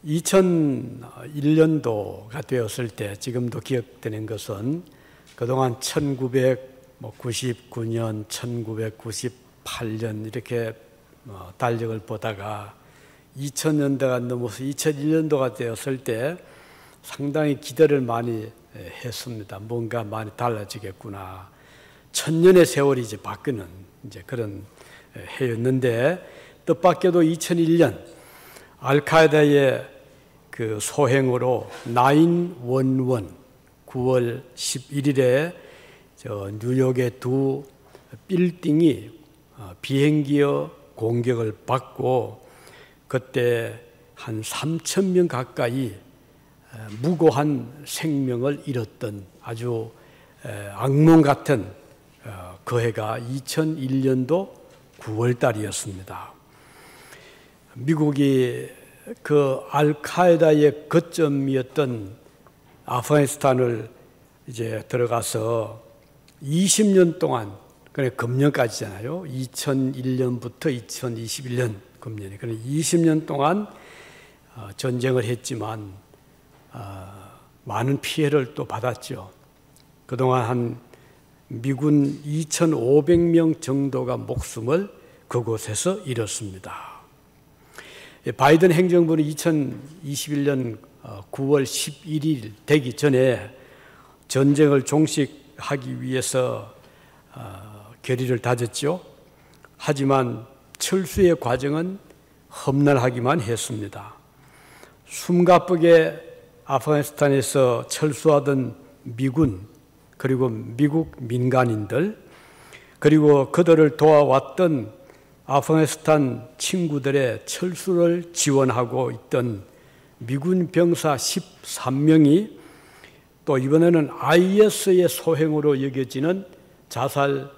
2001년도가 되었을 때 지금도 기억되는 것은 그동안 1999년, 1998년 이렇게 달력을 보다가 2000년대가 넘어서 2001년도가 되었을 때 상당히 기대를 많이 했습니다. 뭔가 많이 달라지겠구나. 1000년의 세월이 이제 바뀌는 이제 그런 해였는데 뜻밖에도 2001년 알카에다의 그 소행으로 911 9월 11일에 뉴욕의 두 빌딩이 비행기의 공격을 받고 그때 한 3,000명 가까이 무고한 생명을 잃었던 아주 악몽 같은 그 해가 2001년도 9월 달이었습니다. 미국이 그 알카에다의 거점이었던 아프가니스탄을 이제 들어가서 20년 동안, 그래 금년까지잖아요. 2001년부터 2021년 금년이. 그래 20년 동안 전쟁을 했지만 많은 피해를 또 받았죠. 그동안 한 미군 2,500명 정도가 목숨을 그곳에서 잃었습니다. 바이든 행정부는 2021년 9월 11일 되기 전에 전쟁을 종식하기 위해서 결의를 다졌죠. 하지만 철수의 과정은 험난하기만 했습니다. 숨가쁘게 아프가니스탄에서 철수하던 미군, 그리고 미국 민간인들, 그리고 그들을 도와왔던 아프가니스탄 친구들의 철수를 지원하고 있던 미군 병사 13명이 또 이번에는 IS의 소행으로 여겨지는 자살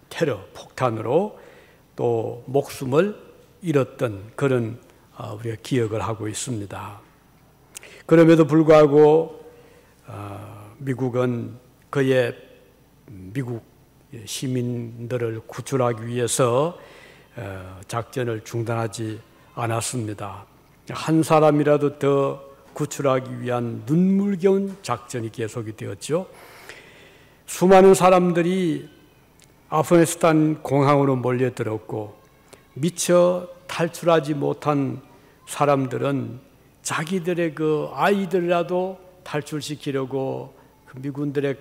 테러 폭탄으로 또 목숨을 잃었던 그런 우리가 기억을 하고 있습니다. 그럼에도 불구하고 미국은 그의 미국 시민들을 구출하기 위해서 작전을 중단하지 않았습니다. 한 사람이라도 더 구출하기 위한 눈물겨운 작전이 계속이 되었죠. 수많은 사람들이 아프가니스탄 공항으로 몰려들었고 미처 탈출하지 못한 사람들은 자기들의 그 아이들이라도 탈출시키려고 그 미군들의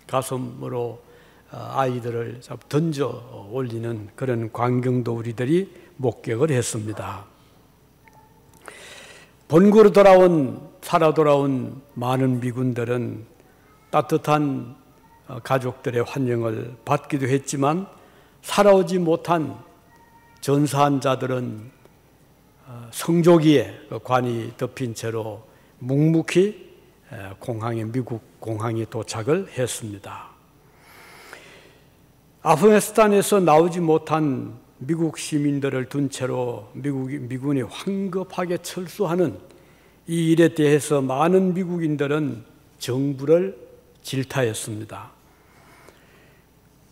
가슴으로 아이들을 던져 올리는 그런 광경도 우리들이 목격을 했습니다. 본국으로 살아 돌아온 많은 미군들은 따뜻한 가족들의 환영을 받기도 했지만 살아오지 못한 전사한 자들은 성조기에 관이 덮인 채로 묵묵히 미국 공항에 도착을 했습니다. 아프가니스탄에서 나오지 못한 미국 시민들을 둔 채로 미군이 황급하게 철수하는 이 일에 대해서 많은 미국인들은 정부를 질타했습니다.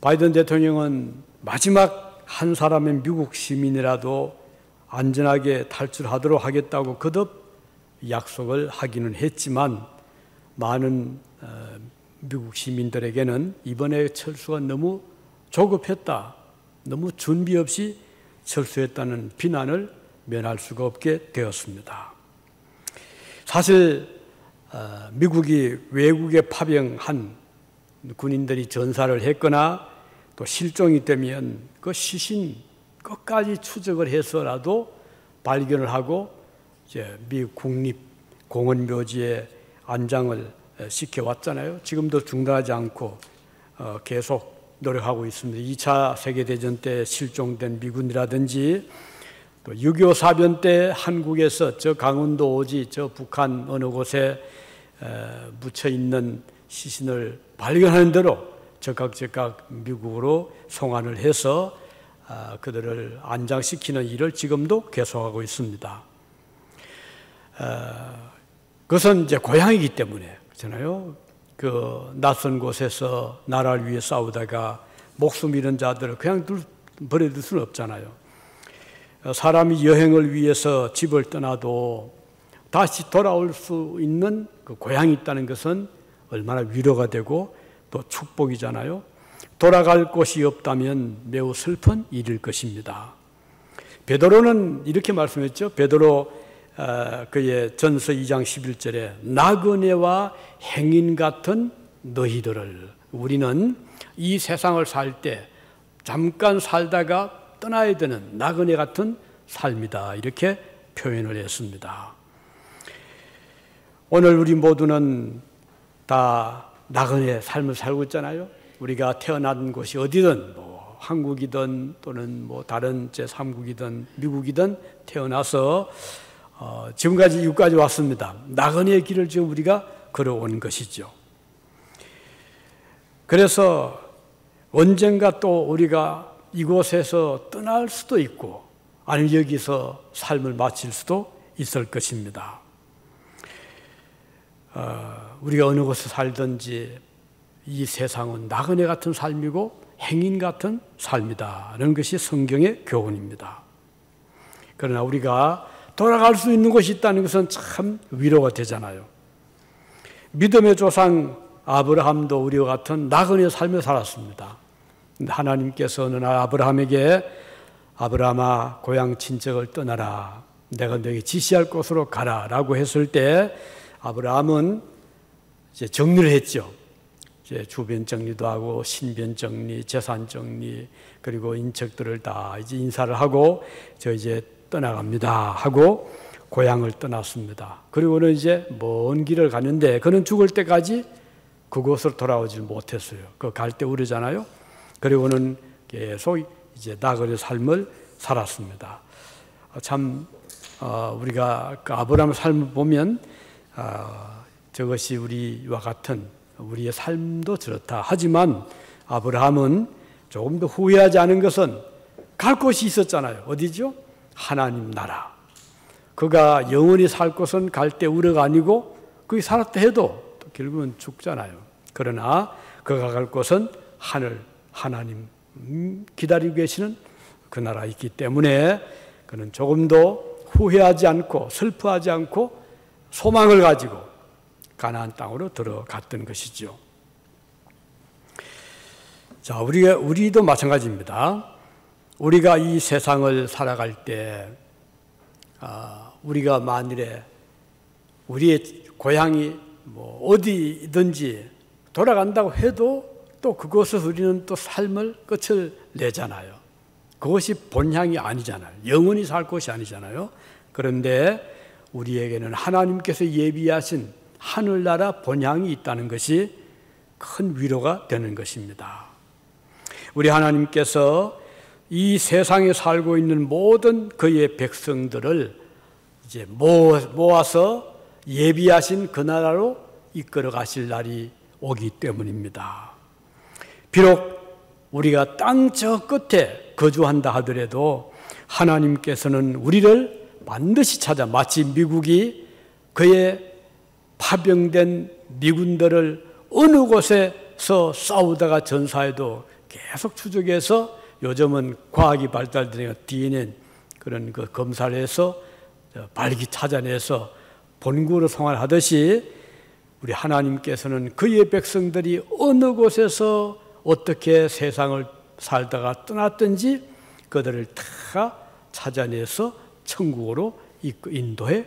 바이든 대통령은 마지막 한 사람의 미국 시민이라도 안전하게 탈출하도록 하겠다고 거듭 약속을 하기는 했지만 많은 미국 시민들에게는 이번에 철수가 너무 조급했다, 너무 준비 없이 철수했다는 비난을 면할 수가 없게 되었습니다. 사실 미국이 외국에 파병한 군인들이 전사를 했거나 또 실종이 되면 그 시신 끝까지 추적을 해서라도 발견을 하고 이제 미국 국립공원묘지에 안장을 시켜왔잖아요. 지금도 중단하지 않고 계속 노력하고 있습니다. 2차 세계대전 때 실종된 미군이라든지 또 6.25 사변 때 한국에서 저 강원도 오지 저 북한 어느 곳에 묻혀 있는 시신을 발견하는 대로 즉각 미국으로 송환을 해서 그들을 안장시키는 일을 지금도 계속하고 있습니다. 그것은 이제 고향이기 때문에 그렇잖아요. 그 낯선 곳에서 나라를 위해 싸우다가 목숨 잃은 자들을 그냥 버려둘 수는 없잖아요. 사람이 여행을 위해서 집을 떠나도 다시 돌아올 수 있는 그 고향이 있다는 것은 얼마나 위로가 되고 또 축복이잖아요. 돌아갈 곳이 없다면 매우 슬픈 일일 것입니다. 베드로는 이렇게 말씀했죠. 베드로 그의 전서 2장 11절에 나그네와 행인 같은 너희들을, 우리는 이 세상을 살 때 잠깐 살다가 떠나야 되는 나그네 같은 삶이다, 이렇게 표현을 했습니다. 오늘 우리 모두는 다 나그네 삶을 살고 있잖아요. 우리가 태어난 곳이 어디든, 뭐 한국이든 또는 뭐 다른 제3국이든 미국이든 태어나서 지금까지 이곳까지 왔습니다. 나그네의 길을 지금 우리가 걸어온 것이죠. 그래서 언젠가 또 우리가 이곳에서 떠날 수도 있고 아니면 여기서 삶을 마칠 수도 있을 것입니다. 우리가 어느 곳에 살든지 이 세상은 나그네 같은 삶이고 행인 같은 삶이다라는 것이 성경의 교훈입니다. 그러나 우리가 돌아갈 수 있는 곳이 있다는 것은 참 위로가 되잖아요. 믿음의 조상 아브라함도 우리와 같은 나그네 삶을 살았습니다. 하나님께서 어느 날 아브라함에게 아브라함아 고향 친척을 떠나라, 내가 너에게 지시할 곳으로 가라 라고 했을 때 아브라함은 이제 정리를 했죠. 이제 주변 정리도 하고 신변 정리, 재산 정리, 그리고 인척들을 다 이제 인사를 하고 저 이제 떠나갑니다 하고 고향을 떠났습니다. 그리고는 이제 먼 길을 가는데 그는 죽을 때까지 그곳으로 돌아오지 못했어요. 그 갈 때 우려잖아요. 그리고는 계속 이제 나그네 삶을 살았습니다. 참 우리가 그 아브라함의 삶을 보면 저것이 우리와 같은 우리의 삶도 저렇다. 하지만 아브라함은 조금 더 후회하지 않은 것은 갈 곳이 있었잖아요. 어디죠? 하나님 나라. 그가 영원히 살 곳은 갈 때 우려가 아니고 거기 살았다 해도 또 결국은 죽잖아요. 그러나 그가 갈 곳은 하늘, 하나님 기다리고 계시는 그 나라가 있기 때문에 그는 조금도 후회하지 않고 슬퍼하지 않고 소망을 가지고 가나안 땅으로 들어갔던 것이죠. 자, 우리도 마찬가지입니다. 우리가 이 세상을 살아갈 때 우리가 만일에 우리의 고향이 뭐 어디든지 돌아간다고 해도 또 그곳에서 우리는 또 삶을 끝을 내잖아요. 그것이 본향이 아니잖아요. 영원히 살 곳이 아니잖아요. 그런데 우리에게는 하나님께서 예비하신 하늘나라 본향이 있다는 것이 큰 위로가 되는 것입니다. 우리 하나님께서 이 세상에 살고 있는 모든 그의 백성들을 이제 모아서 예비하신 그 나라로 이끌어 가실 날이 오기 때문입니다. 비록 우리가 땅 저 끝에 거주한다 하더라도 하나님께서는 우리를 반드시 찾아, 마치 미국이 그의 파병된 미군들을 어느 곳에서 싸우다가 전사해도 계속 추적해서, 요즘은 과학이 발달되니까 DNA 그런 그 검사를 해서 발기 찾아내서 본국으로 송환하듯이 우리 하나님께서는 그의 백성들이 어느 곳에서 어떻게 세상을 살다가 떠났든지 그들을 다 찾아내서 천국으로 인도해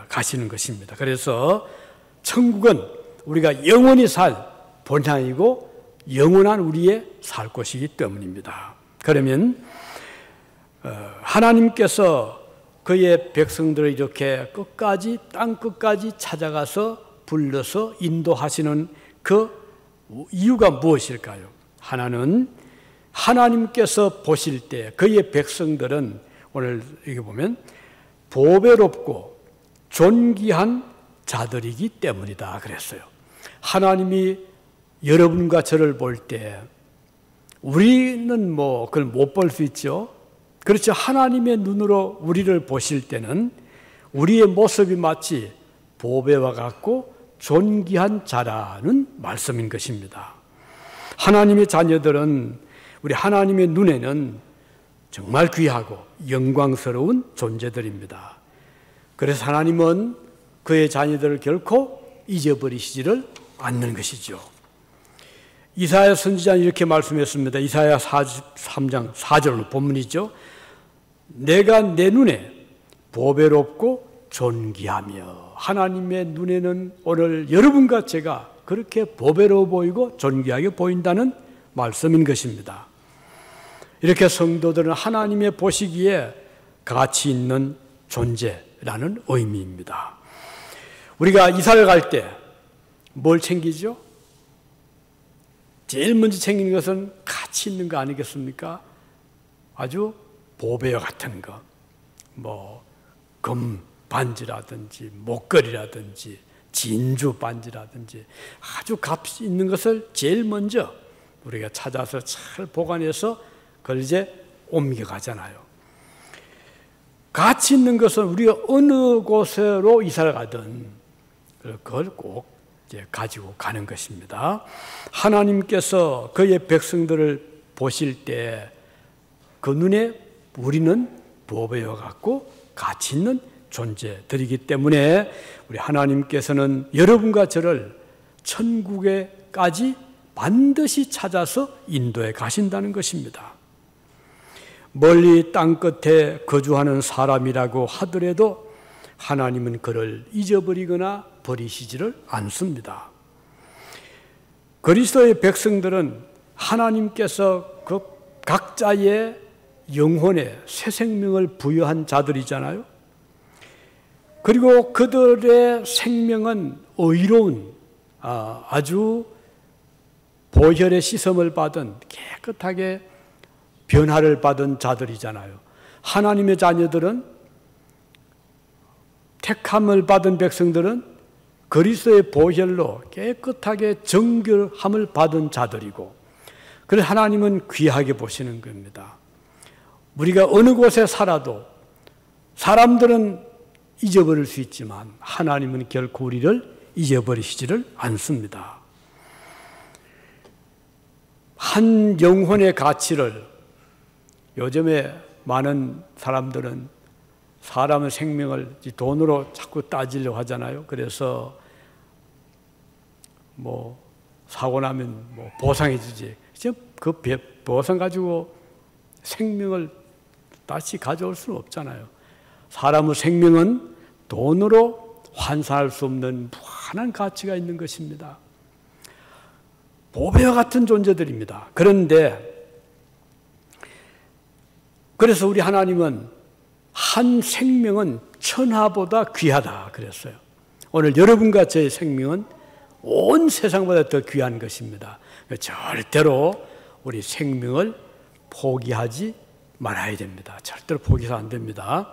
가시는 것입니다. 그래서 천국은 우리가 영원히 살 본향이고 영원한 우리의 살 곳이기 때문입니다. 그러면 하나님께서 그의 백성들을 이렇게 끝까지, 땅 끝까지 찾아가서 불러서 인도하시는 그 이유가 무엇일까요? 하나는 하나님께서 보실 때 그의 백성들은, 오늘 여기 보면 보배롭고 존귀한 자들이기 때문이다 그랬어요. 하나님이 여러분과 저를 볼 때 우리는 뭐 그걸 못 볼 수 있죠. 그렇죠. 하나님의 눈으로 우리를 보실 때는 우리의 모습이 마치 보배와 같고 존귀한 자라는 말씀인 것입니다. 하나님의 자녀들은, 우리 하나님의 눈에는 정말 귀하고 영광스러운 존재들입니다. 그래서 하나님은 그의 자녀들을 결코 잊어버리시지를 않는 것이죠. 이사야 선지자는 이렇게 말씀했습니다. 이사야 43장 4절 본문이죠. 내가 내 눈에 보배롭고 존귀하며, 하나님의 눈에는 오늘 여러분과 제가 그렇게 보배로워 보이고 존귀하게 보인다는 말씀인 것입니다. 이렇게 성도들은 하나님의 보시기에 가치 있는 존재라는 의미입니다. 우리가 이사를 갈 때 뭘 챙기죠? 제일 먼저 챙기는 것은 가치 있는 거 아니겠습니까? 아주 보배와 같은 거, 금 반지라든지 목걸이라든지 진주 반지라든지 아주 값이 있는 것을 제일 먼저 우리가 찾아서 잘 보관해서 그걸 이제 옮겨가잖아요. 가치 있는 것은 우리가 어느 곳으로 이사를 가든 그걸 꼭 이제 가지고 가는 것입니다. 하나님께서 그의 백성들을 보실 때 그 눈에 우리는 보배와 같고 가치 있는 존재들이기 때문에 우리 하나님께서는 여러분과 저를 천국에까지 반드시 찾아서 인도해 가신다는 것입니다. 멀리 땅끝에 거주하는 사람이라고 하더라도 하나님은 그를 잊어버리거나 버리시지를 않습니다. 그리스도의 백성들은 하나님께서 그 각자의 영혼에 새 생명을 부여한 자들이잖아요. 그리고 그들의 생명은 의로운 아주 보혈의 씻음을 받은 깨끗하게 변화를 받은 자들이잖아요. 하나님의 자녀들은, 택함을 받은 백성들은 그리스도의 보혈로 깨끗하게 정결함을 받은 자들이고, 그래서 하나님은 귀하게 보시는 겁니다. 우리가 어느 곳에 살아도 사람들은 잊어버릴 수 있지만 하나님은 결코 우리를 잊어버리시지를 않습니다. 한 영혼의 가치를, 요즘에 많은 사람들은 사람의 생명을 돈으로 자꾸 따지려고 하잖아요. 그래서 사고 나면 보상해 주지. 그 보상 가지고 생명을 다시 가져올 수는 없잖아요. 사람의 생명은 돈으로 환산할 수 없는 무한한 가치가 있는 것입니다. 보배와 같은 존재들입니다. 그래서 우리 하나님은 한 생명은 천하보다 귀하다 그랬어요. 오늘 여러분과 저의 생명은 온 세상보다 더 귀한 것입니다. 절대로 우리 생명을 포기하지 말아야 됩니다. 절대로 포기해서 안 됩니다.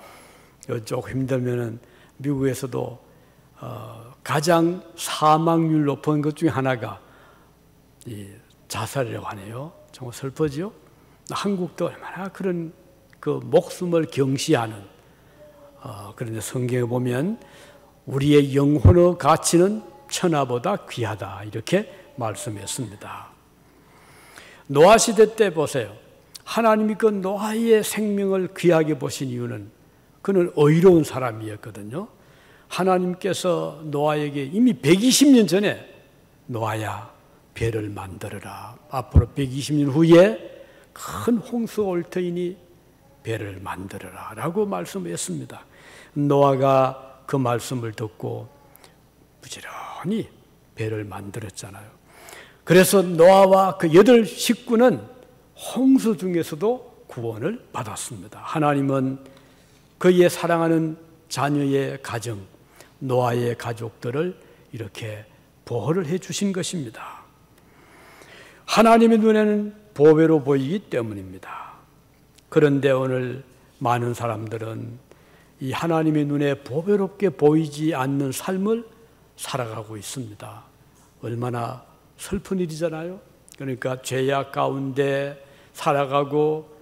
조금 힘들면은 미국에서도 가장 사망률 높은 것 중에 하나가 이 자살이라고 하네요. 정말 슬퍼지요? 한국도 얼마나 그런 그 목숨을 경시하는, 그런데 성경에 보면 우리의 영혼의 가치는 천하보다 귀하다 이렇게 말씀했습니다. 노아 시대 때 보세요. 하나님이 그 노아의 생명을 귀하게 보신 이유는 그는 의로운 사람이었거든요. 하나님께서 노아에게 이미 120년 전에 노아야 배를 만들어라. 앞으로 120년 후에 큰 홍수가 올 터이니 배를 만들어라 라고 말씀했습니다. 노아가 그 말씀을 듣고 부지런히 배를 만들었잖아요. 그래서 노아와 그 8 식구는 홍수 중에서도 구원을 받았습니다. 하나님은 그의 사랑하는 자녀의 가정, 노아의 가족들을 이렇게 보호를 해 주신 것입니다. 하나님의 눈에는 보배로 보이기 때문입니다. 그런데 오늘 많은 사람들은 이 하나님의 눈에 보배롭게 보이지 않는 삶을 살아가고 있습니다. 얼마나 슬픈 일이잖아요. 그러니까 죄악 가운데 살아가고,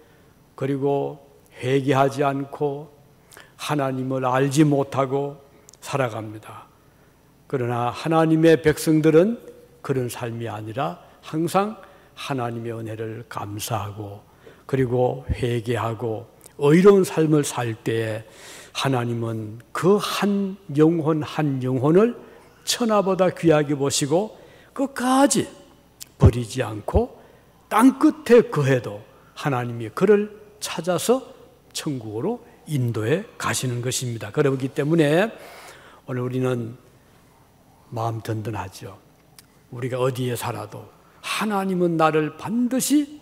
그리고 회개하지 않고 하나님을 알지 못하고 살아갑니다. 그러나 하나님의 백성들은 그런 삶이 아니라 항상 하나님의 은혜를 감사하고 그리고 회개하고 의로운 삶을 살 때에 하나님은 그 한 영혼을 천하보다 귀하게 보시고 끝까지 버리지 않고 땅끝에 거해도 하나님이 그를 찾아서 천국으로 인도해 가시는 것입니다. 그렇기 때문에 오늘 우리는 마음 든든하죠. 우리가 어디에 살아도 하나님은 나를 반드시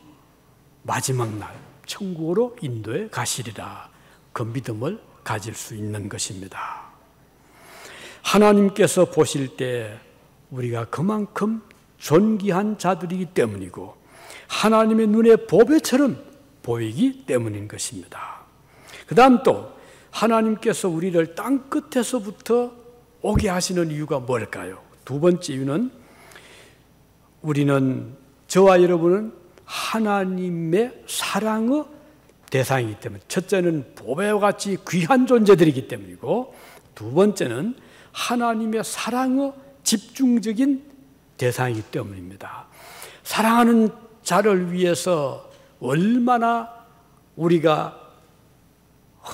마지막 날 천국으로 인도해 가시리라. 그 믿음을 가질 수 있는 것입니다. 하나님께서 보실 때 우리가 그만큼 존귀한 자들이기 때문이고 하나님의 눈에 보배처럼 보이기 때문인 것입니다. 그 다음 또 하나님께서 우리를 땅끝에서부터 오게 하시는 이유가 뭘까요? 두 번째 이유는 우리는, 저와 여러분은 하나님의 사랑의 대상이기 때문에, 첫째는 보배와 같이 귀한 존재들이기 때문이고, 두 번째는 하나님의 사랑의 집중적인 대상이기 때문입니다. 사랑하는 자를 위해서 얼마나 우리가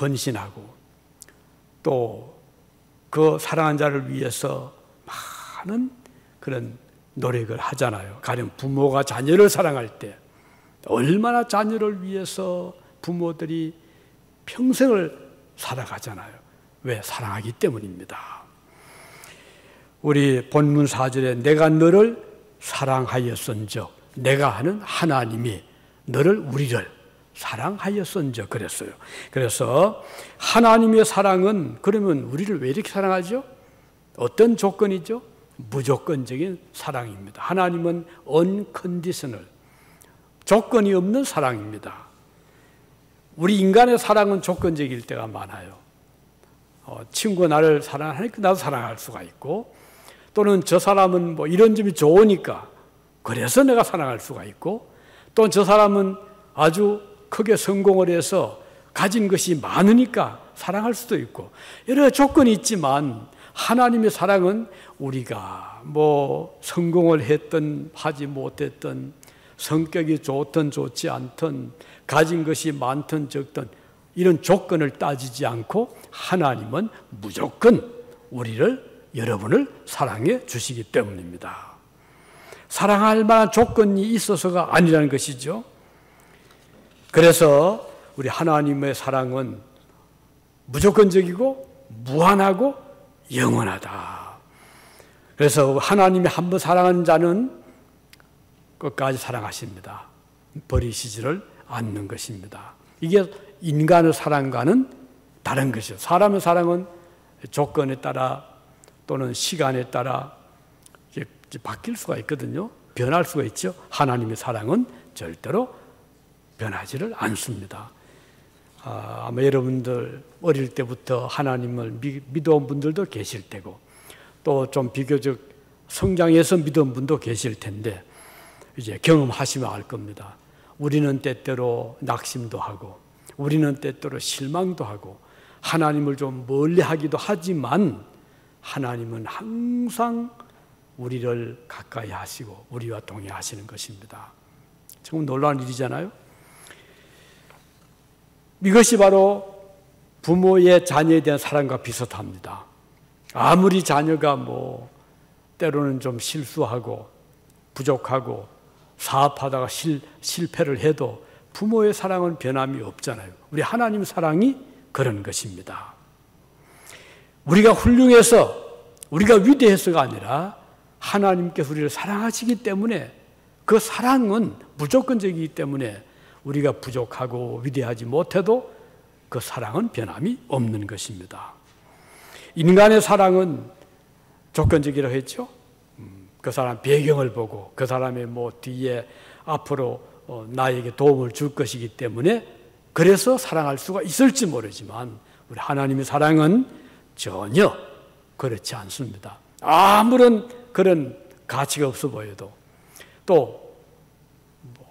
헌신하고 또 그 사랑하는 자를 위해서 많은 그런 노력을 하잖아요. 가령 부모가 자녀를 사랑할 때 얼마나 자녀를 위해서 부모들이 평생을 살아가잖아요. 왜? 사랑하기 때문입니다. 우리 본문 4절에 내가 너를 사랑하였은즉, 내가 하는 하나님이 너를, 우리를 사랑하였은즉 그랬어요. 그래서 하나님의 사랑은, 그러면 우리를 왜 이렇게 사랑하죠? 어떤 조건이죠? 무조건적인 사랑입니다. 하나님은 unconditional, 조건이 없는 사랑입니다. 우리 인간의 사랑은 조건적일 때가 많아요. 친구가 나를 사랑하니까 나도 사랑할 수가 있고, 또는 저 사람은 뭐 이런 점이 좋으니까 그래서 내가 사랑할 수가 있고, 또 저 사람은 아주 크게 성공을 해서 가진 것이 많으니까 사랑할 수도 있고, 여러 조건이 있지만 하나님의 사랑은 우리가 뭐 성공을 했든 하지 못했든, 성격이 좋든 좋지 않든, 가진 것이 많든 적든 이런 조건을 따지지 않고 하나님은 무조건 우리를, 여러분을 사랑해 주시기 때문입니다. 사랑할 만한 조건이 있어서가 아니라는 것이죠. 그래서 우리 하나님의 사랑은 무조건적이고 무한하고 영원하다. 그래서 하나님이 한번 사랑하는 자는 끝까지 사랑하십니다. 버리시지를 않는 것입니다. 이게 인간의 사랑과는 다른 것이죠. 사람의 사랑은 조건에 따라 또는 시간에 따라 바뀔 수가 있거든요. 변할 수가 있죠. 하나님의 사랑은 절대로 변하지를 않습니다. 아마 여러분들 어릴 때부터 하나님을 믿어온 분들도 계실 테고, 또 좀 비교적 성장해서 믿어온 분도 계실 텐데, 이제 경험하시면 알 겁니다. 우리는 때때로 낙심도 하고, 우리는 때때로 실망도 하고, 하나님을 좀 멀리하기도 하지만 하나님은 항상 우리를 가까이 하시고 우리와 동행하시는 것입니다. 정말 놀라운 일이잖아요. 이것이 바로 부모의 자녀에 대한 사랑과 비슷합니다. 아무리 자녀가 뭐 때로는 좀 실수하고 부족하고 사업하다가 실패를 해도 부모의 사랑은 변함이 없잖아요. 우리 하나님 사랑이 그런 것입니다. 우리가 훌륭해서, 우리가 위대해서가 아니라 하나님께서 우리를 사랑하시기 때문에, 그 사랑은 무조건적이기 때문에 우리가 부족하고 위대하지 못해도 그 사랑은 변함이 없는 것입니다. 인간의 사랑은 조건적이라고 했죠. 그 사람 배경을 보고 그 사람의 뭐 뒤에 앞으로 나에게 도움을 줄 것이기 때문에 그래서 사랑할 수가 있을지 모르지만, 우리 하나님의 사랑은 전혀 그렇지 않습니다. 아무런 그런 가치가 없어 보여도, 또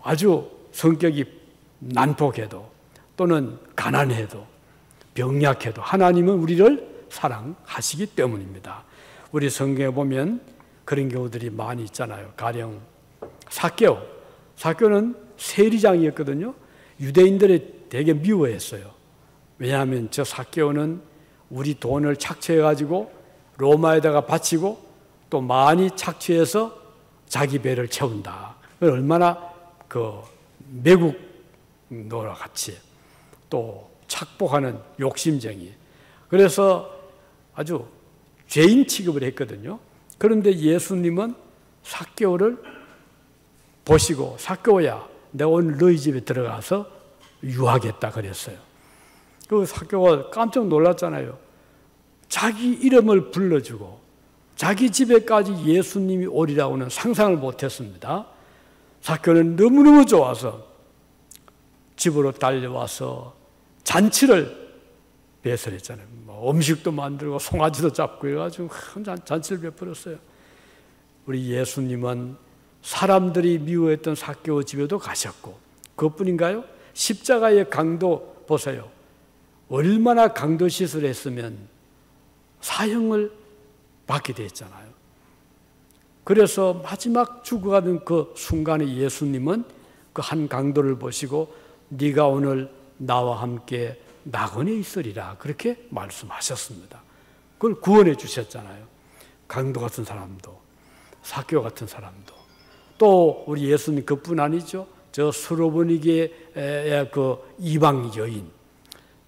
아주 성격이 난폭해도 또는 가난해도 병약해도 하나님은 우리를 사랑하시기 때문입니다. 우리 성경에 보면 그런 경우들이 많이 있잖아요. 가령 삭개오는 세리장이었거든요. 유대인들이 되게 미워했어요. 왜냐하면 저 삭개오는 우리 돈을 착취해가지고 로마에다가 바치고 또 많이 착취해서 자기 배를 채운다. 얼마나 그 매국노라 같이 또 착복하는 욕심쟁이. 그래서 아주 죄인 취급을 했거든요. 그런데 예수님은 삭개오를 보시고 삭개오야, 내가 오늘 너희 집에 들어가서 유하겠다 그랬어요. 그 삭개오가 깜짝 놀랐잖아요. 자기 이름을 불러주고 자기 집에까지 예수님이 오리라고는 상상을 못했습니다. 삭개오는 너무너무 좋아서 집으로 달려와서 잔치를 배설했잖아요. 음식도 만들고 송아지도 잡고 해가지고 큰 잔치를 베풀었어요. 우리 예수님은 사람들이 미워했던 삭개오 집에도 가셨고, 그것뿐인가요? 십자가의 강도 보세요. 얼마나 강도짓을 했으면 사형을 받게 됐잖아요. 그래서 마지막 죽어가는 그 순간에 예수님은 그 한 강도를 보시고 네가 오늘 나와 함께 낙원에 있으리라 그렇게 말씀하셨습니다. 그걸 구원해 주셨잖아요. 강도 같은 사람도, 삭개오 같은 사람도, 또 우리 예수님 그뿐 아니죠. 저 수로보니게의 그 이방 여인,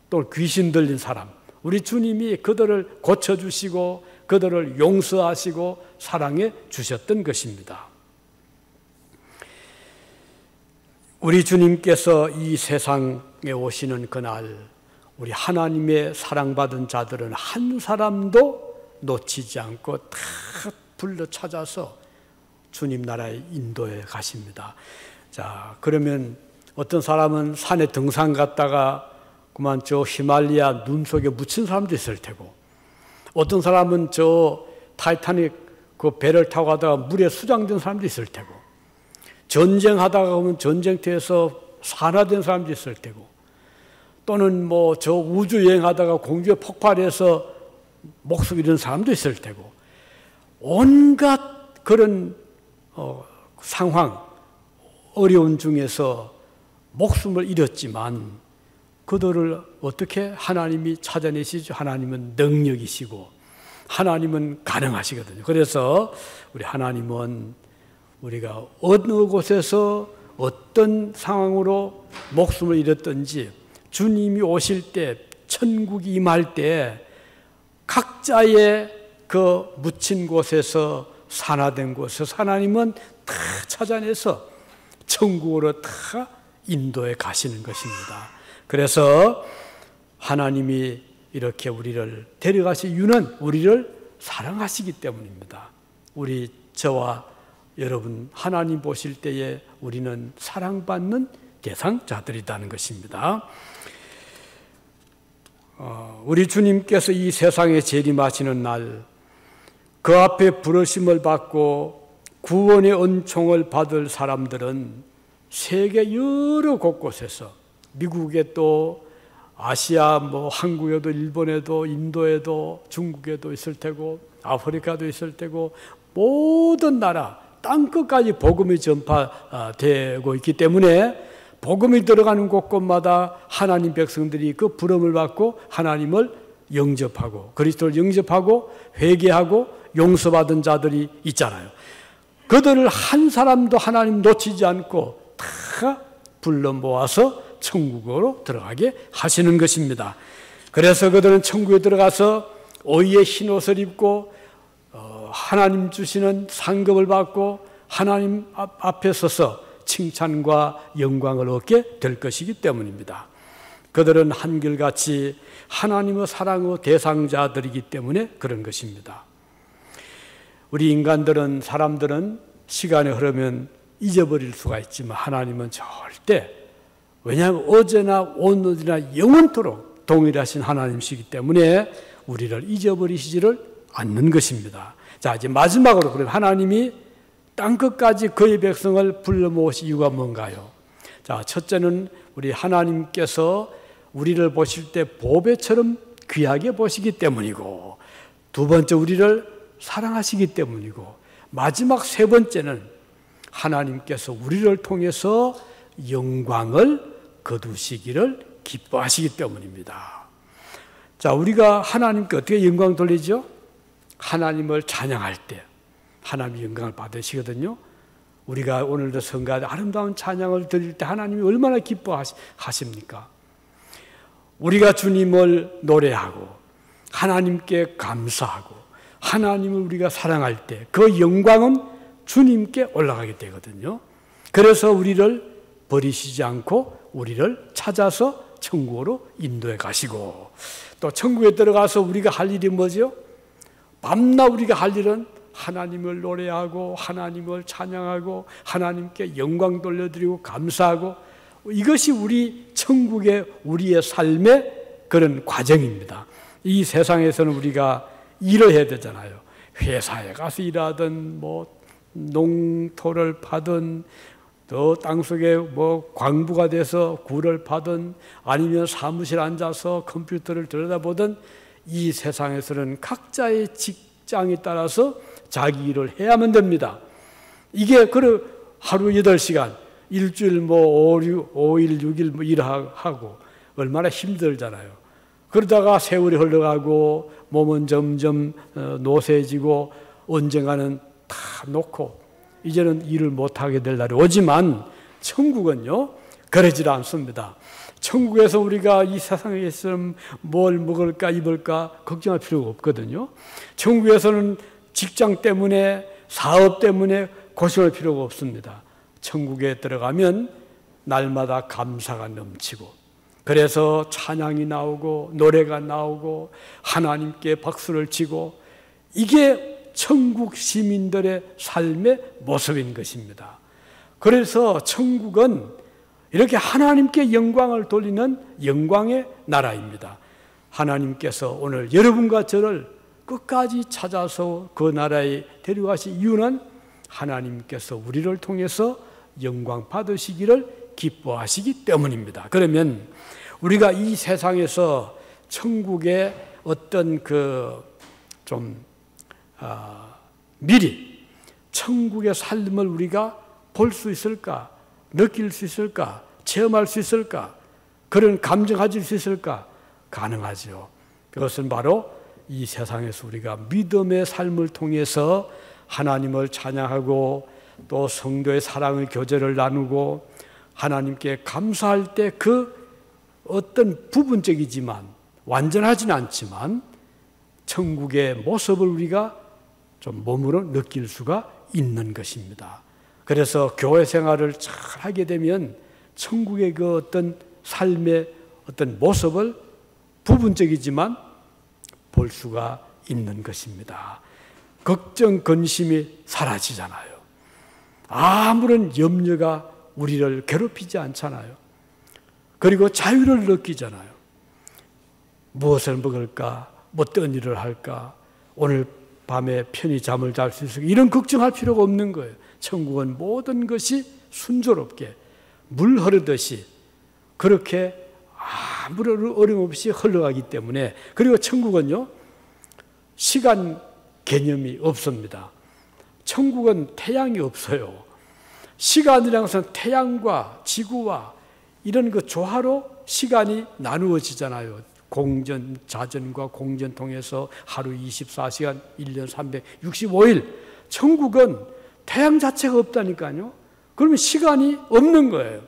또 귀신 들린 사람, 우리 주님이 그들을 고쳐주시고 그들을 용서하시고 사랑해 주셨던 것입니다. 우리 주님께서 이 세상에 오시는 그날 우리 하나님의 사랑받은 자들은 한 사람도 놓치지 않고 다 불러 찾아서 주님 나라에 인도해 가십니다. 자, 그러면 어떤 사람은 산에 등산 갔다가 그만 저 히말라야 눈 속에 묻힌 사람도 있을 테고, 어떤 사람은 저 타이타닉 그 배를 타고 가다가 물에 수장된 사람도 있을 테고, 전쟁하다가 보면 전쟁터에서 산화된 사람도 있을 테고, 또는 뭐 저 우주 여행하다가 공중에 폭발해서 목숨 잃은 사람도 있을 테고, 온갖 그런 상황, 어려운 중에서 목숨을 잃었지만 그들을 어떻게 하나님이 찾아내시죠? 하나님은 능력이시고 하나님은 가능하시거든요. 그래서 우리 하나님은 우리가 어느 곳에서 어떤 상황으로 목숨을 잃었든지 주님이 오실 때, 천국이 임할 때 각자의 그 묻힌 곳에서, 산화된 곳에서 하나님은 다 찾아내서 천국으로 다 인도해 가시는 것입니다. 그래서 하나님이 이렇게 우리를 데려가실 이유는 우리를 사랑하시기 때문입니다. 우리 저와 여러분 하나님 보실 때에 우리는 사랑받는 대상자들이라는 것입니다. 우리 주님께서 이 세상에 재림하시는 날, 그 앞에 부르심을 받고 구원의 은총을 받을 사람들은 세계 여러 곳곳에서, 미국에 또 아시아 뭐 한국에도 일본에도 인도에도 중국에도 있을 테고 아프리카도 있을 테고 모든 나라 땅끝까지 복음이 전파되고 있기 때문에 복음이 들어가는 곳곳마다 하나님 백성들이 그 부름을 받고 하나님을 영접하고 그리스도를 영접하고 회개하고 용서받은 자들이 있잖아요. 그들을 한 사람도 하나님 놓치지 않고 다 불러 모아서 천국으로 들어가게 하시는 것입니다. 그래서 그들은 천국에 들어가서 의의 흰옷을 입고 하나님 주시는 상급을 받고 하나님 앞에 서서 칭찬과 영광을 얻게 될 것이기 때문입니다. 그들은 한결같이 하나님의 사랑의 대상자들이기 때문에 그런 것입니다. 우리 인간들은, 사람들은 시간이 흐르면 잊어버릴 수가 있지만 하나님은 절대, 왜냐하면 어제나 오늘이나 영원토록 동일하신 하나님이시기 때문에 우리를 잊어버리시지를 않는 것입니다. 자, 이제 마지막으로 그럼 하나님이 땅끝까지 그의 백성을 불러 모으신 이유가 뭔가요? 자, 첫째는 우리 하나님께서 우리를 보실 때 보배처럼 귀하게 보시기 때문이고, 두 번째 우리를 사랑하시기 때문이고, 마지막 세 번째는 하나님께서 우리를 통해서 영광을 거두시기를 기뻐하시기 때문입니다. 자, 우리가 하나님께 어떻게 영광 돌리죠? 하나님을 찬양할 때 하나님이 영광을 받으시거든요. 우리가 오늘도 성가대 아름다운 찬양을 드릴 때 하나님이 얼마나 기뻐하십니까? 우리가 주님을 노래하고 하나님께 감사하고 하나님을 우리가 사랑할 때 그 영광은 주님께 올라가게 되거든요. 그래서 우리를 버리시지 않고 우리를 찾아서 천국으로 인도해 가시고, 또 천국에 들어가서 우리가 할 일이 뭐죠? 밤낮 우리가 할 일은 하나님을 노래하고 하나님을 찬양하고 하나님께 영광 돌려드리고 감사하고, 이것이 우리 천국의 우리의 삶의 그런 과정입니다. 이 세상에서는 우리가 일을 해야 되잖아요. 회사에 가서 일하든 뭐 농토를 파든 또 땅속에 뭐 광부가 돼서 굴을 파든 아니면 사무실 앉아서 컴퓨터를 들여다보든, 이 세상에서는 각자의 직장에 따라서 자기 일을 해야만 됩니다. 이게 하루 8시간, 일주일 뭐 5일, 6일 뭐 일하고 얼마나 힘들잖아요. 그러다가 세월이 흘러가고 몸은 점점 노쇠해지고 언젠가는 다 놓고 이제는 일을 못하게 될 날이 오지만, 천국은요 그러질 않습니다. 천국에서 우리가 이 세상에서 뭘 먹을까 입을까 걱정할 필요가 없거든요. 천국에서는 직장 때문에 사업 때문에 고생할 필요가 없습니다. 천국에 들어가면 날마다 감사가 넘치고, 그래서 찬양이 나오고 노래가 나오고 하나님께 박수를 치고, 이게 천국 시민들의 삶의 모습인 것입니다. 그래서 천국은 이렇게 하나님께 영광을 돌리는 영광의 나라입니다. 하나님께서 오늘 여러분과 저를 끝까지 찾아서 그 나라에 데려가신 이유는 하나님께서 우리를 통해서 영광 받으시기를 기뻐하시기 때문입니다. 그러면 우리가 이 세상에서 천국의 어떤 미리 천국의 삶을 우리가 볼 수 있을까? 느낄 수 있을까? 체험할 수 있을까? 그런 감정 가질 수 있을까? 가능하죠. 그것은 바로 이 세상에서 우리가 믿음의 삶을 통해서 하나님을 찬양하고 또 성도의 사랑의 교제를 나누고 하나님께 감사할 때 그 어떤 부분적이지만 완전하지는 않지만 천국의 모습을 우리가 좀 몸으로 느낄 수가 있는 것입니다. 그래서 교회 생활을 잘 하게 되면 천국의 그 어떤 삶의 어떤 모습을 부분적이지만 볼 수가 있는 것입니다. 걱정, 근심이 사라지잖아요. 아무런 염려가 우리를 괴롭히지 않잖아요. 그리고 자유를 느끼잖아요. 무엇을 먹을까? 어떤 일을 할까? 오늘 밤에 편히 잠을 잘 수 있을까? 이런 걱정할 필요가 없는 거예요. 천국은 모든 것이 순조롭게 물 흐르듯이 그렇게 아무런 어려움 없이 흘러가기 때문에, 그리고 천국은요 시간 개념이 없습니다. 천국은 태양이 없어요. 시간이라는 것은 태양과 지구와 이런 그 조화로 시간이 나누어지잖아요. 공전, 자전과 공전 통해서 하루 24시간, 1년 365일. 천국은 태양 자체가 없다니까요. 그러면 시간이 없는 거예요.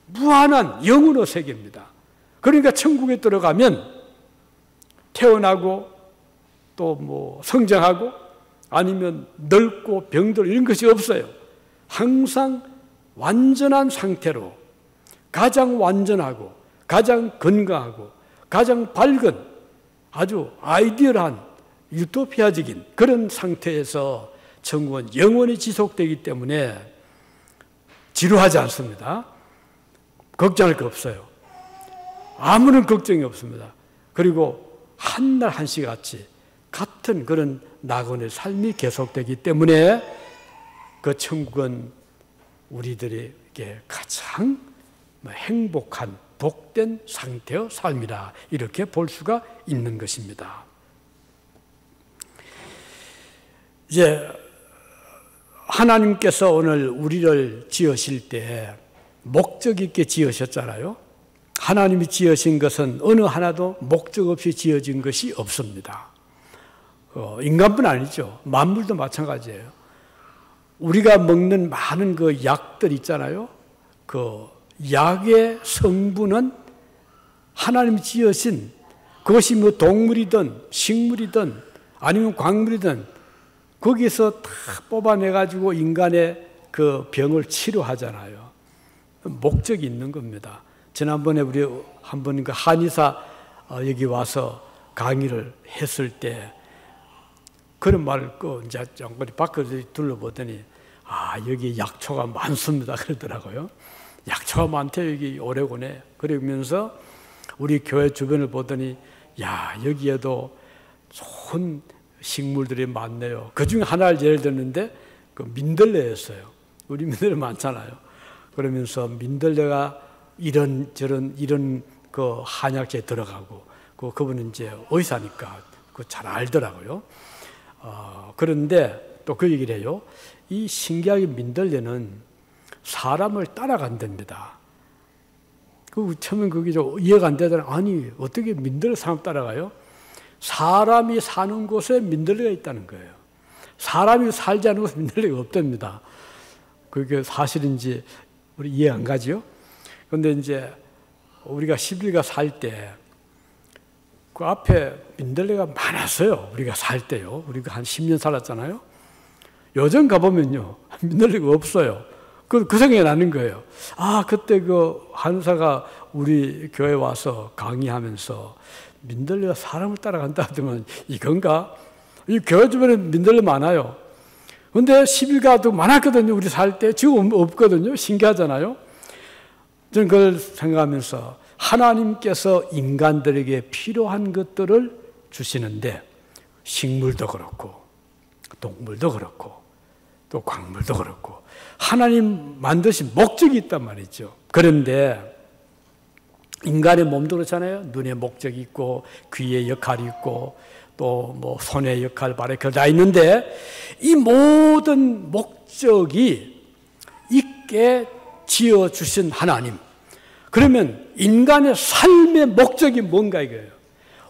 무한한 영혼의 세계입니다. 그러니까 천국에 들어가면 태어나고 또 뭐 성장하고 아니면 늙고 병들 이런 것이 없어요. 항상 완전한 상태로 가장 완전하고 가장 건강하고 가장 밝은 아주 아이디얼한 유토피아적인 그런 상태에서 천국은 영원히 지속되기 때문에 지루하지 않습니다. 걱정할 거 없어요. 아무런 걱정이 없습니다. 그리고 한날 한시같이 같은 그런 낙원의 삶이 계속되기 때문에 그 천국은 우리들에게 가장 행복한 복된 상태의 삶이다, 이렇게 볼 수가 있는 것입니다. 이제 하나님께서 오늘 우리를 지으실 때 목적 있게 지으셨잖아요. 하나님이 지으신 것은 어느 하나도 목적 없이 지어진 것이 없습니다. 인간뿐 아니죠. 만물도 마찬가지예요. 우리가 먹는 많은 그 약들 있잖아요. 그 약의 성분은 하나님이 지으신, 그것이 뭐 동물이든 식물이든 아니면 광물이든 거기서 다 뽑아내가지고 인간의 그 병을 치료하잖아요. 목적이 있는 겁니다. 지난번에 우리 한번 그 한의사 여기 와서 강의를 했을 때 그런 말을 이제 장거리 밖을 둘러보더니 여기 약초가 많습니다 그러더라고요. 약초가 많대요 여기 오레곤에. 그러면서 우리 교회 주변을 보더니 여기에도 좋은 식물들이 많네요. 그 중에 하나를 예를 들었는데 그 민들레였어요. 우리 민들레 많잖아요. 그러면서 민들레가 이런 그 한약재에 들어가고 그분은 이제 의사니까 잘 알더라고요. 그런데 또 그 얘기를 해요. 이 신기하게 민들레는 사람을 따라간답니다. 처음엔 그게 좀 이해가 안 되더니 아니 어떻게 민들레 사람 따라가요? 사람이 사는 곳에 민들레가 있다는 거예요. 사람이 살지 않은 곳에 민들레가 없답니다. 그게 사실인지 우리 이해 안 가죠? 그런데 이제 우리가 11가 살 때 그 앞에 민들레가 많았어요. 우리가 살 때요. 우리가 한 10년 살았잖아요. 요즘 가보면요. 민들레가 없어요. 그 생각이 나는 거예요. 그때 그 한사가 우리 교회 와서 강의하면서 민들레가 사람을 따라간다 하더만 이건가? 이 교회 주변에 민들레 많아요. 근데 11가도 많았거든요. 우리 살 때. 지금 없거든요. 신기하잖아요. 저는 그걸 생각하면서 하나님께서 인간들에게 필요한 것들을 주시는데 식물도 그렇고 동물도 그렇고 또 광물도 그렇고 하나님 만드신 목적이 있단 말이죠. 그런데 인간의 몸도 그렇잖아요. 눈에 목적이 있고 귀의 역할이 있고 또 뭐 손의 역할, 발의 역할 다 있는데 이 모든 목적이 있게 지어주신 하나님. 그러면 인간의 삶의 목적이 뭔가 이거예요.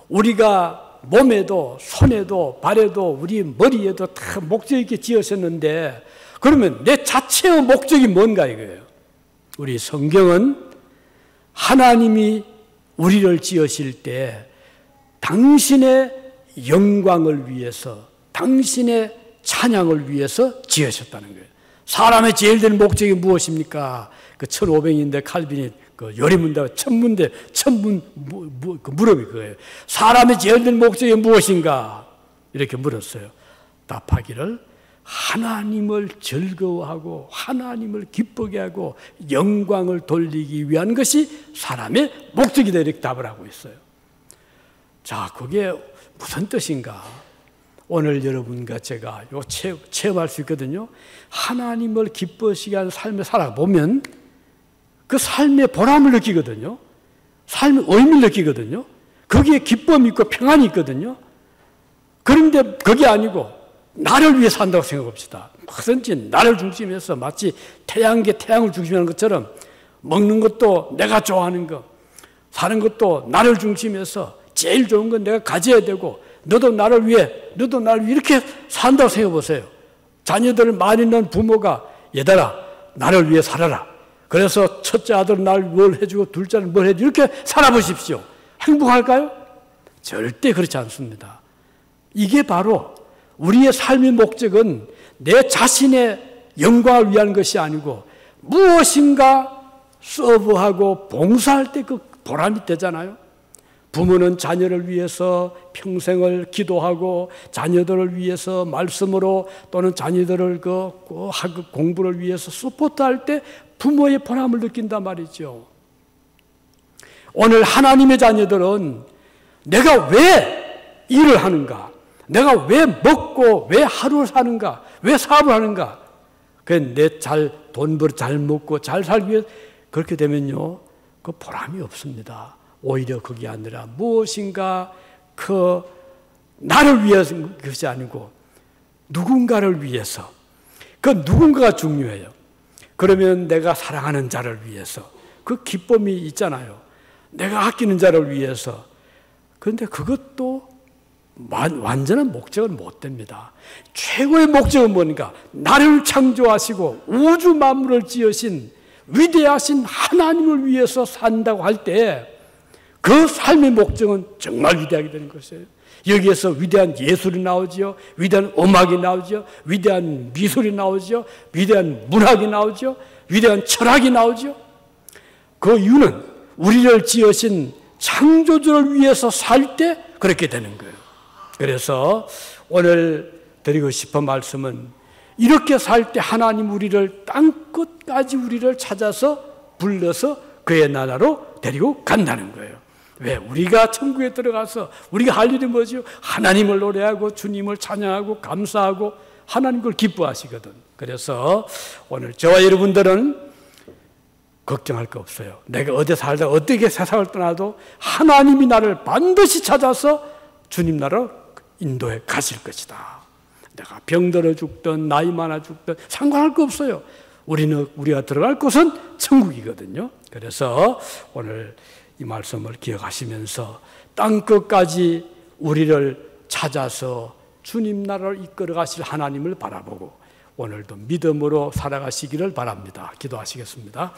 우리가 몸에도 손에도 발에도 우리 머리에도 다 목적 있게 지으셨는데 그러면 내 자체의 목적이 뭔가 이거예요. 우리 성경은 하나님이 우리를 지으실 때 당신의 영광을 위해서 당신의 찬양을 위해서 지으셨다는 거예요. 사람의 제일 된 목적이 무엇입니까? 그 1500년대 칼빈이 그 요리문답 천문대 물음이 그거예요. 사람의 제일 된 목적이 무엇인가? 이렇게 물었어요. 답하기를 하나님을 즐거워하고 하나님을 기쁘게 하고 영광을 돌리기 위한 것이 사람의 목적이다 이렇게 답을 하고 있어요. 자, 그게 무슨 뜻인가? 오늘 여러분과 제가 요 체험할 수 있거든요. 하나님을 기쁘시게 하는 삶을 살아보면 그 삶의 보람을 느끼거든요. 삶의 의미를 느끼거든요. 거기에 기쁨이 있고 평안이 있거든요. 그런데 그게 아니고 나를 위해 산다고 생각합시다. 무슨지 나를 중심해서 마치 태양계 태양을 중심하는 것처럼 먹는 것도 내가 좋아하는 거, 사는 것도 나를 중심해서 제일 좋은 건 내가 가져야 되고 너도 나를 위해 이렇게 산다고 생각해 보세요. 자녀들을 많이 낳은 부모가 얘들아 나를 위해 살아라. 그래서 첫째 아들은 나를 뭘 해주고 둘째는 뭘 해주고 이렇게 살아보십시오. 행복할까요? 절대 그렇지 않습니다. 이게 바로 우리의 삶의 목적은 내 자신의 영광을 위한 것이 아니고 무엇인가 서브하고 봉사할 때 그 보람이 되잖아요. 부모는 자녀를 위해서 평생을 기도하고 자녀들을 위해서 말씀으로 또는 자녀들을 학업 공부를 위해서 서포트할 때 부모의 보람을 느낀단 말이죠. 오늘 하나님의 자녀들은 내가 왜 일을 하는가? 내가 왜 먹고 왜 하루를 사는가? 왜 사업을 하는가? 돈 벌어 잘 먹고 잘 살기 위해 그렇게 되면요. 그 보람이 없습니다. 오히려 그게 아니라 무엇인가 나를 위해서 것이 아니고 누군가를 위해서 그 누군가가 중요해요. 그러면 내가 사랑하는 자를 위해서 그 기쁨이 있잖아요. 내가 아끼는 자를 위해서. 그런데 그것도 완전한 목적은 못 됩니다. 최고의 목적은 뭔가? 나를 창조하시고 우주 만물을 지으신 위대하신 하나님을 위해서 산다고 할 때 그 삶의 목적은 정말 위대하게 되는 것이에요. 여기에서 위대한 예술이 나오죠. 위대한 음악이 나오죠. 위대한 미술이 나오죠. 위대한 문학이 나오죠. 위대한 철학이 나오죠. 그 이유는 우리를 지으신 창조주를 위해서 살 때 그렇게 되는 거예요. 그래서 오늘 드리고 싶은 말씀은 이렇게 살 때 하나님 우리를 땅끝까지 우리를 찾아서 불러서 그의 나라로 데리고 간다는 거예요. 왜? 우리가 천국에 들어가서 우리가 할 일이 뭐죠? 하나님을 노래하고 주님을 찬양하고 감사하고 하나님 걸 기뻐하시거든. 그래서 오늘 저와 여러분들은 걱정할 거 없어요. 내가 어디 살다 어떻게 세상을 떠나도 하나님이 나를 반드시 찾아서 주님 나라로 인도해 가실 것이다. 내가 병들어 죽든 나이 많아 죽든 상관할 거 없어요. 우리가 들어갈 곳은 천국이거든요. 그래서 오늘 이 말씀을 기억하시면서 땅끝까지 우리를 찾아서 주님 나라를 이끌어 가실 하나님을 바라보고 오늘도 믿음으로 살아가시기를 바랍니다. 기도하시겠습니다.